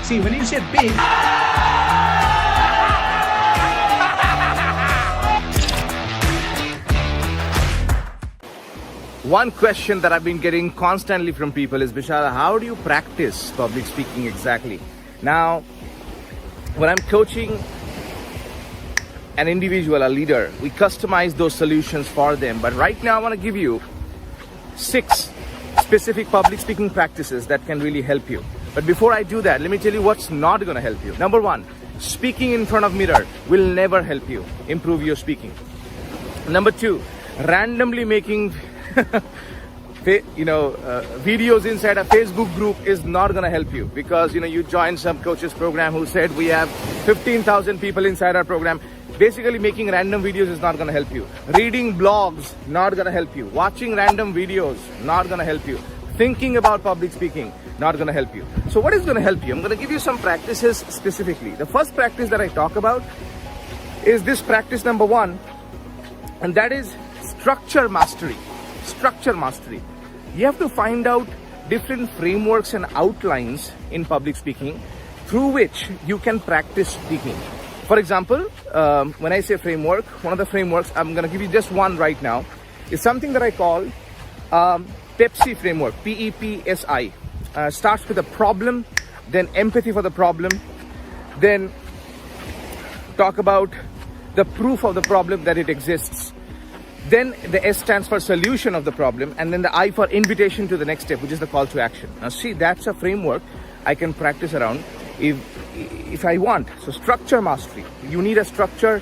See, when you say big, one question that I've been getting constantly from people is, Bishal, how do you practice public speaking exactly? Now, when I'm coaching an individual, a leader, we customize those solutions for them. But right now I want to give you 6 specific public speaking practices that can really help you. But before I do that, let me tell you what's not going to help you. Number 1, speaking in front of mirror will never help you improve your speaking. Number 2, randomly making videos inside a Facebook group is not going to help you, because you join some coaches program who said we have 15,000 people inside our program. Basically, making random videos is not going to help you. Reading blogs, not going to help you. Watching random videos, not going to help you. Thinking about public speaking, not going to help you. So what is going to help you? I'm going to give you some practices specifically. The first practice that I talk about is this practice number 1, and that is structure mastery. Structure mastery. You have to find out different frameworks and outlines in public speaking through which you can practice speaking. For example, when I say framework, one of the frameworks, I'm going to give you just one right now, is something that I call PEPSI framework, PEPSI. Starts with a problem, then empathy for the problem, then talk about the proof of the problem that it exists. Then the S stands for solution of the problem, and then the I for invitation to the next step, which is the call to action. Now see, that's a framework I can practice around if I want. So structure mastery. You need a structure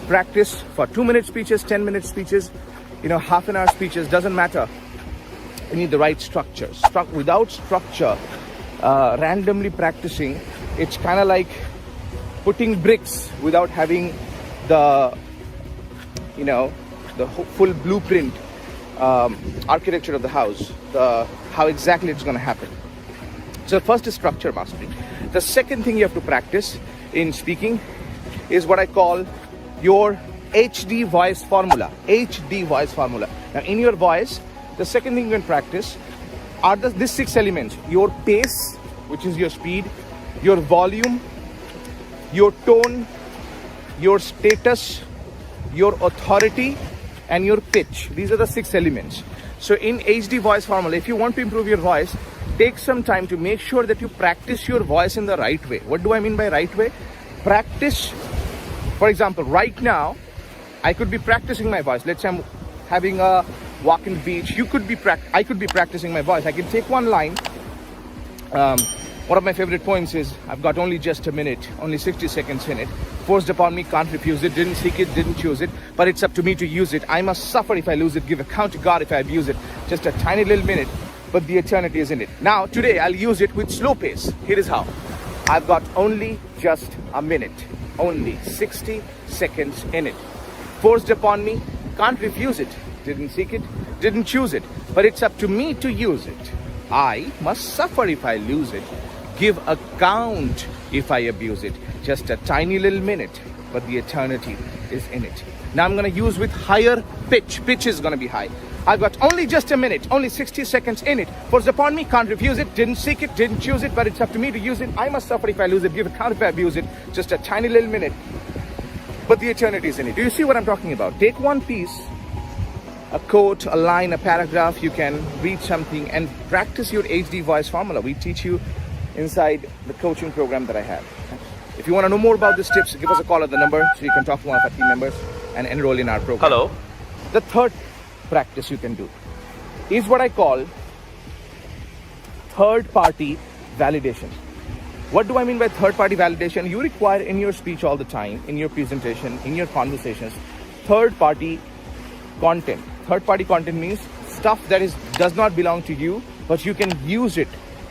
practice for 2-minute speeches, 10-minute speeches, half an hour speeches, doesn't matter. You need the right structure. Without structure, randomly practicing, it's kind of like putting bricks without having the full blueprint architecture of the house, how exactly it's going to happen. So first is structure mastery. The second thing you have to practice in speaking is what I call your HD voice formula. HD voice formula. Now in your voice, the second thing you can practice are these 6 elements. Your pace, which is your speed, your volume, your tone, your status, your authority, and your pitch. These are the 6 elements. So in HD voice formula, if you want to improve your voice, take some time to make sure that you practice your voice in the right way. What do I mean by right way? Practice, for example, right now, I could be practicing my voice. Let's say I'm having a walk in the beach. I could be practicing my voice. I can take one line. One of my favorite poems is, I've got only just a minute, only 60 seconds in it. Forced upon me, can't refuse it. Didn't seek it, didn't choose it. But it's up to me to use it. I must suffer if I lose it. Give account to God if I abuse it. Just a tiny little minute, but the eternity is in it. Now, today, I'll use it with slow pace. Here is how. I've got only just a minute. Only 60 seconds in it. Forced upon me, can't refuse it. Didn't seek it, didn't choose it. But it's up to me to use it. I must suffer if I lose it. Give account if I abuse it. Just a tiny little minute, but the eternity is in it. Now I'm going to use with higher pitch. Pitch is going to be high. I've got only just a minute, only 60 seconds in it. Forced upon me, can't refuse it, didn't seek it, didn't choose it, but it's up to me to use it. I must suffer if I lose it, give account if I abuse it. Just a tiny little minute, but the eternity is in it. Do you see what I'm talking about? Take one piece, a quote, a line, a paragraph, you can read something and practice your HD voice formula. We teach you inside the coaching program that I have. If you want to know more about these tips, give us a call at the number so you can talk to one of our team members and enroll in our program. Hello. The third practice you can do is what I call third-party validation. What do I mean by third-party validation? You require in your speech all the time, in your presentation, in your conversations, third-party content. Third-party content means stuff that does not belong to you, but you can use it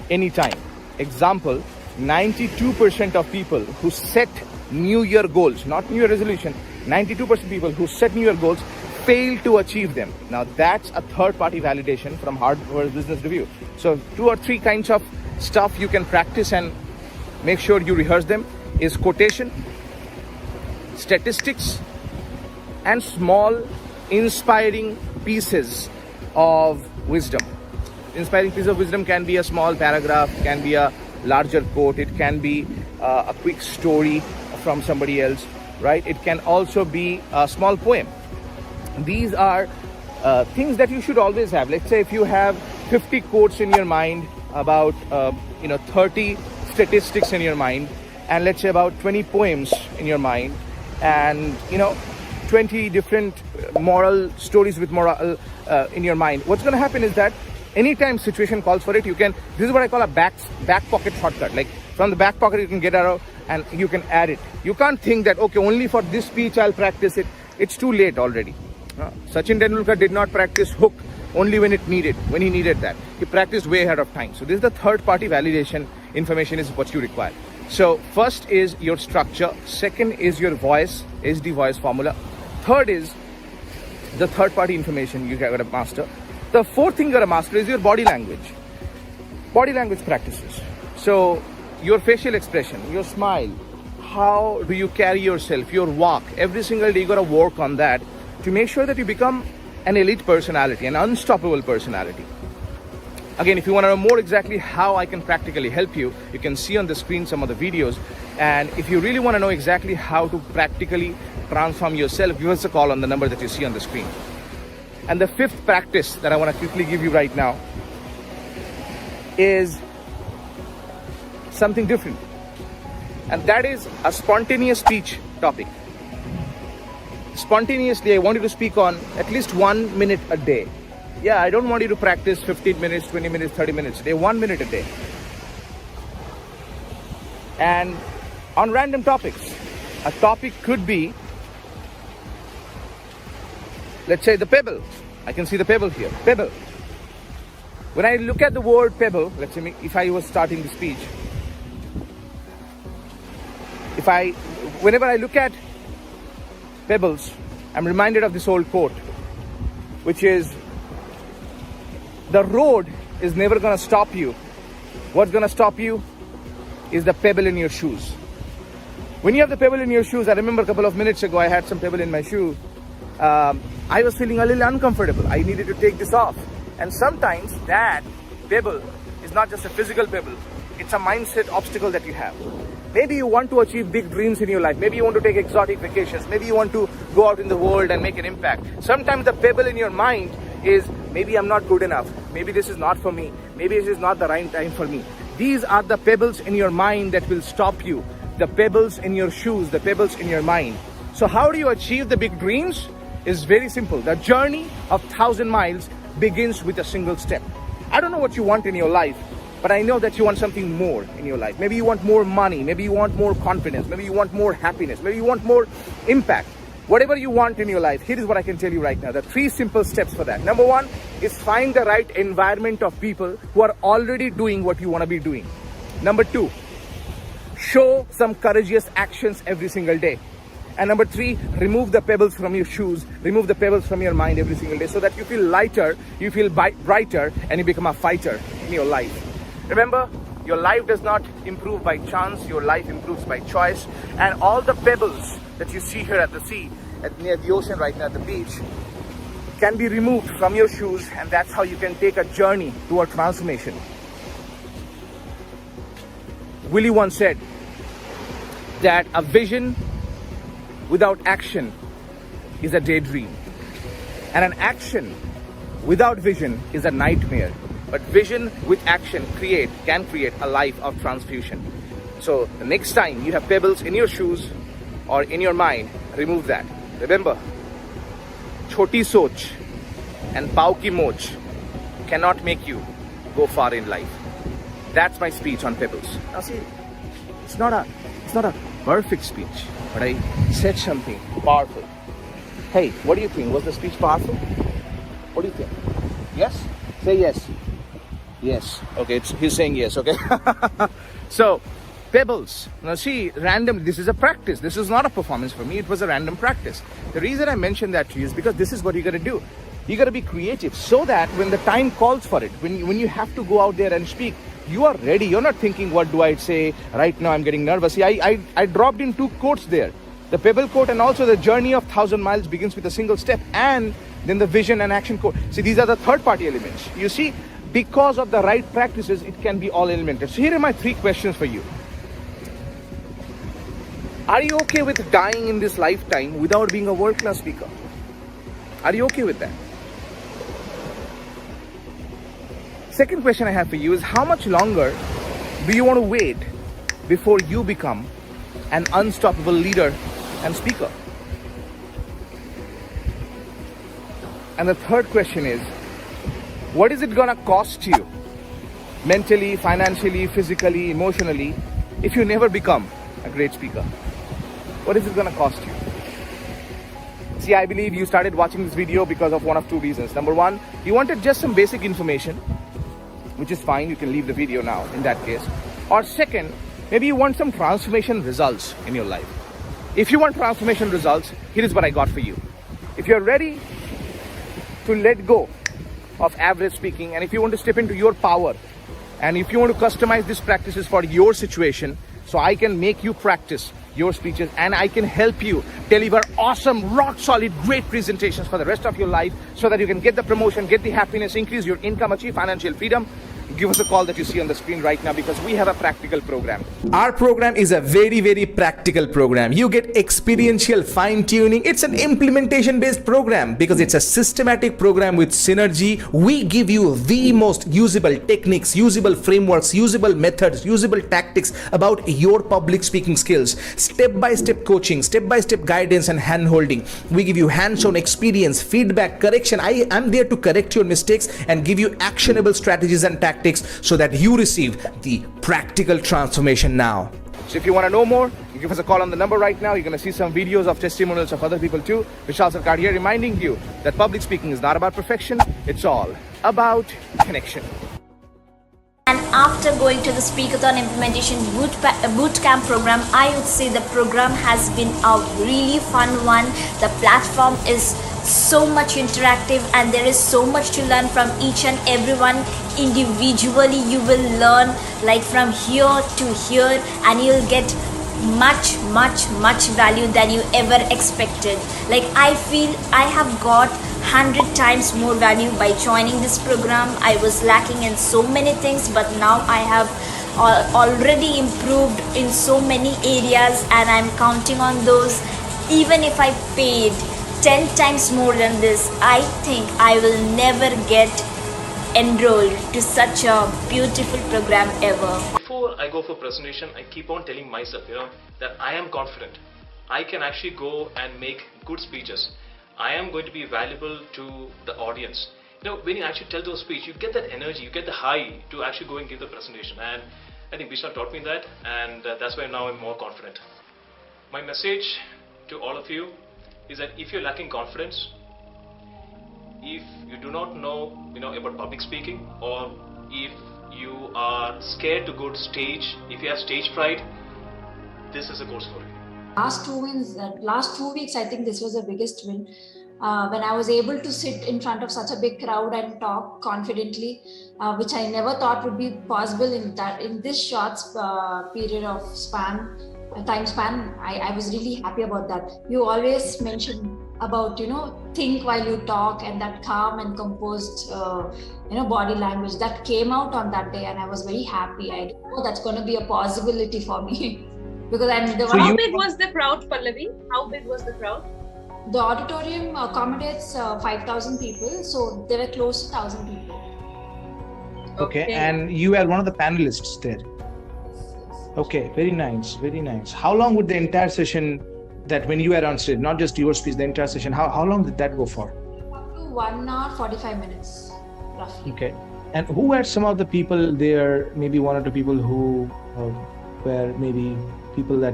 anytime. Example, 92% of people who set New Year goals, not New Year resolution, 92% of people who set New Year goals fail to achieve them. Now that's a third-party validation from Harvard Business Review. So 2 or 3 kinds of stuff you can practice and make sure you rehearse them is quotation, statistics, and small inspiring pieces of wisdom. Inspiring piece of wisdom can be a small paragraph, can be a larger quote. It can be a quick story from somebody else, right? It can also be a small poem. These are things that you should always have. Let's say if you have 50 quotes in your mind, about 30 statistics in your mind, and let's say about 20 poems in your mind, and 20 different moral stories with moral in your mind. What's going to happen is that anytime situation calls for it, you can, this is what I call a back pocket shortcut. Like from the back pocket you can get out and you can add it. You can't think that, okay, only for this speech I'll practice it. It's too late already. Sachin Tendulkar did not practice hook only when he needed that. He practiced way ahead of time. So this is the third party validation information is what you require. So first is your structure. Second is your voice, HD voice formula. Third is the third party information you got to master. The fourth thing you got to master is your body language. Body language practices. So your facial expression, your smile, how do you carry yourself, your walk, every single day you got to work on that to make sure that you become an elite personality, an unstoppable personality. Again, if you want to know more exactly how I can practically help you, you can see on the screen some of the videos. And if you really want to know exactly how to practically transform yourself, give us a call on the number that you see on the screen. And the fifth practice that I want to quickly give you right now is something different. And that is a spontaneous speech topic. Spontaneously, I want you to speak on at least 1 minute a day. Yeah, I don't want you to practice 15 minutes, 20 minutes, 30 minutes a day, 1 minute a day. And on random topics. A topic could be, let's say the pebble. I can see the pebble here, pebble. When I look at the word pebble, let's say if I was starting the speech, whenever I look at pebbles, I'm reminded of this old quote, which is, the road is never going to stop you. What's going to stop you is the pebble in your shoes. When you have the pebble in your shoes, I remember a couple of minutes ago, I had some pebble in my shoe. I was feeling a little uncomfortable. I needed to take this off. And sometimes that pebble is not just a physical pebble. It's a mindset obstacle that you have. Maybe you want to achieve big dreams in your life. Maybe you want to take exotic vacations. Maybe you want to go out in the world and make an impact. Sometimes the pebble in your mind is, maybe I'm not good enough. Maybe this is not for me. Maybe this is not the right time for me. These are the pebbles in your mind that will stop you. The pebbles in your shoes, the pebbles in your mind. So how do you achieve the big dreams? It's very simple. The journey of 1,000 miles begins with a single step. I don't know what you want in your life, but I know that you want something more in your life. Maybe you want more money. Maybe you want more confidence. Maybe you want more happiness. Maybe you want more impact. Whatever you want in your life, here is what I can tell you right now. The 3 simple steps for that. Number 1 is find the right environment of people who are already doing what you want to be doing. Number 2, show some courageous actions every single day. And number 3, remove the pebbles from your shoes, remove the pebbles from your mind every single day so that you feel lighter, you feel brighter, and you become a fighter in your life. Remember, your life does not improve by chance, your life improves by choice. And all the pebbles that you see here at the sea, near the ocean right now at the beach, can be removed from your shoes, and that's how you can take a journey toward transformation. Willie once said that a vision without action is a daydream, and an action without vision is a nightmare. But vision with action can create a life of transfusion. So the next time you have pebbles in your shoes or in your mind, remove that. Remember, choti soch and pau ki moch cannot make you go far in life. That's my speech on pebbles. Now see, it's not a perfect speech, but I said something powerful. Hey, what do you think? Was the speech powerful? What do you think? Yes? Say yes. Yes. Okay, he's saying yes, okay? So, pebbles. Now see, random, this is a practice. This is not a performance for me. It was a random practice. The reason I mentioned that to you is because this is what you got to do. You got to be creative so that when the time calls for it, when you have to go out there and speak, you are ready. You're not thinking, what do I say? Right now I'm getting nervous. See, I dropped in 2 quotes there. The pebble quote and also the journey of 1,000 miles begins with a single step, and then the vision and action quote. See, these are the third party elements. You see, because of the right practices, it can be all implemented. So here are my 3 questions for you. Are you okay with dying in this lifetime without being a world-class speaker? Are you okay with that? Second question I have for you is, how much longer do you want to wait before you become an unstoppable leader and speaker? And the third question is, what is it gonna cost you mentally, financially, physically, emotionally if you never become a great speaker? What is it gonna cost you? See, I believe you started watching this video because of one of 2 reasons. Number 1, you wanted just some basic information, which is fine, you can leave the video now in that case. Or second, maybe you want some transformation results in your life. If you want transformation results, here is what I got for you. If you're ready to let go of average speaking, and if you want to step into your power, and if you want to customize these practices for your situation, so I can make you practice your speeches and I can help you deliver awesome, rock solid, great presentations for the rest of your life, so that you can get the promotion, get the happiness, increase your income, achieve financial freedom, give us a call that you see on the screen right now, because we have a practical program. Our program is a very, very practical program. You get experiential fine-tuning. It's an implementation-based program because it's a systematic program with synergy. We give you the most usable techniques, usable frameworks, usable methods, usable tactics about your public speaking skills. Step-by-step coaching, step-by-step guidance and hand-holding. We give you hands-on experience, feedback, correction. I am there to correct your mistakes and give you actionable strategies and tactics so that you receive the practical transformation now. So if you want to know more, you give us a call on the number right now. You're going to see some videos of testimonials of other people too. Bishal Sarkar here, reminding you that public speaking is not about perfection. It's all about connection. And after going to the Speakathon Implementation Bootcamp program, I would say the program has been a really fun one. The platform is so much interactive and there is so much to learn from each and everyone. Individually you will learn like from here to here, and you'll get much value than you ever expected. Like, I feel I have got 100 times more value by joining this program. I was lacking in so many things, but now I have already improved in so many areas, and I'm counting on those. Even if I paid 10 times more than this, I think I will never get enrolled to such a beautiful program ever. Before I go for presentation, I keep on telling myself, that I am confident. I can actually go and make good speeches. I am going to be valuable to the audience. When you actually tell those speeches, you get that energy, you get the high to actually go and give the presentation. And I think Bishal taught me that, and that's why now I'm more confident. My message to all of you is that if you're lacking confidence, if you do not know, about public speaking, or if you are scared to go to stage, if you have stage fright, this is a course for you. Last 2 weeks, I think this was the biggest win. When I was able to sit in front of such a big crowd and talk confidently, which I never thought would be possible in this short period of time span, I was really happy about that. You always mention about, think while you talk, and that calm and composed, body language that came out on that day, and I was very happy. I know that's going to be a possibility for me. Because I'm the one. How big was the crowd, Pallavi? How big was the crowd? The auditorium accommodates 5,000 people, so there were close to 1,000 people. Okay, and you were one of the panelists there. Okay, very nice, very nice. How long would the entire session, that when you were on stage, not just your speech, the entire session, how long did that go for? Up to 1 hour, 45 minutes, roughly. Okay, and who were some of the people there, maybe 1 or 2 people who were maybe people that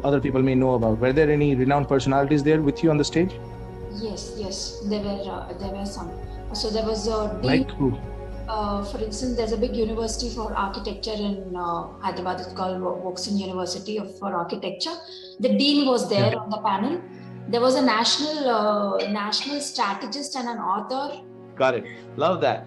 other people may know about? Were there any renowned personalities there with you on the stage? Yes, there were some. So there was a dean. Like who? For instance, there's a big university for architecture in Hyderabad. It's called Voxen University for Architecture. The dean was there on the panel. There was a national strategist and an author. Got it. Love that.